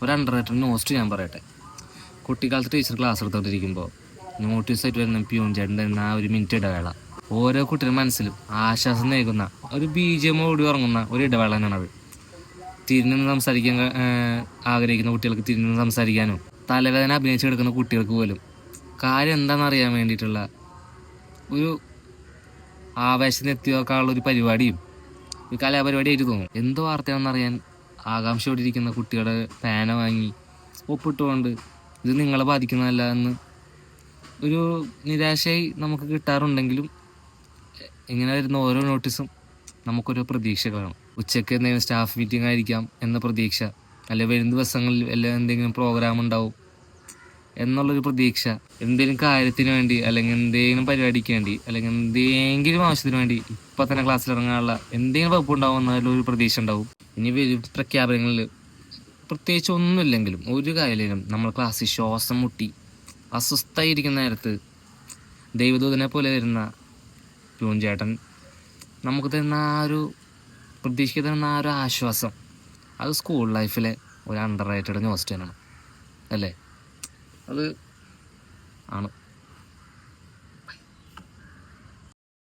ഒരു under rated നോസ്റ്റ് ഞാൻ പറയട്ടെ. കുട്ടിക്കാലത്ത് ടീച്ചർ ക്ലാസ് എടുത്തോണ്ടിരിക്കുമ്പോൾ നോട്ടീസായിട്ട് വരുന്ന പ്യൂൺ ചേട്ടൻ്റെ ആ ഒരു മിനിറ്റ് ഇടവേള ഓരോ കുട്ടിയുടെ മനസ്സിലും ആശ്വാസം നൽകുന്ന ഒരു BGM ഓടി ഉറങ്ങുന്ന ഒരു ഇടവേള തന്നെയാണത്. തിരിഞ്ഞു സംസാരിക്കാൻ ആഗ്രഹിക്കുന്ന കുട്ടികൾക്ക് തിരിഞ്ഞു സംസാരിക്കാനും തലവേദന അഭിനയിച്ചെടുക്കുന്ന കുട്ടികൾക്ക് പോലും കാര്യം എന്താണെന്ന് അറിയാൻ വേണ്ടിയിട്ടുള്ള ഒരു ആവേശത്തിന് എത്തിവെക്കാനുള്ള ഒരു പരിപാടിയും ഒരു കലാപരിപാടിയായിട്ട് തോന്നും. എന്ത് വാർത്തയാണെന്നറിയാൻ ആകാംക്ഷയോടിരിക്കുന്ന കുട്ടികളുടെ പേന വാങ്ങി ഒപ്പിട്ടുകൊണ്ട് ഇത് നിങ്ങളെ ബാധിക്കുന്നതല്ല എന്ന് ഒരു നിരാശയായി നമുക്ക് കിട്ടാറുണ്ടെങ്കിലും ഇങ്ങനെ വരുന്ന ഓരോ നോട്ടീസും നമുക്കൊരു പ്രതീക്ഷ കാണും. ഉച്ചയ്ക്ക് എന്തെങ്കിലും സ്റ്റാഫ് മീറ്റിംഗ് ആയിരിക്കാം എന്ന പ്രതീക്ഷ, അല്ലെങ്കിൽ വരും ദിവസങ്ങളിൽ എല്ലാം എന്തെങ്കിലും പ്രോഗ്രാം ഉണ്ടാവും എന്നുള്ളൊരു പ്രതീക്ഷ, എന്തെങ്കിലും കാര്യത്തിന് വേണ്ടി അല്ലെങ്കിൽ എന്തെങ്കിലും പരിപാടിക്ക് വേണ്ടി അല്ലെങ്കിൽ എന്തെങ്കിലും ആവശ്യത്തിന് വേണ്ടി ഇപ്പം തന്നെ ക്ലാസ്സിൽ ഇറങ്ങാനുള്ള എന്തെങ്കിലും വകുപ്പ് ഉണ്ടാവും എന്നതിലൊരു പ്രതീക്ഷ ഉണ്ടാവും. ഇനി വരും പ്രഖ്യാപനങ്ങളിൽ പ്രത്യേകിച്ച് ഒന്നുമില്ലെങ്കിലും ഒരു കാര്യത്തിലും നമ്മൾ ക്ലാസ്സിൽ ശ്വാസം മുട്ടി അസ്വസ്ഥമായിരിക്കുന്ന നേരത്ത് ദൈവദൂതനെ പോലെ വരുന്ന പ്യൂൺ ചേട്ടൻ നമുക്ക് തരുന്ന ആ ഒരു പ്രതീക്ഷിക്കുന്ന തരുന്ന ആ ഒരു ആശ്വാസം, അത് സ്കൂൾ ലൈഫിലെ ഒരു അണ്ടർ റേറ്റഡ് നോസ്റ്റനാണ് അല്ലേ? അത് ആണ്.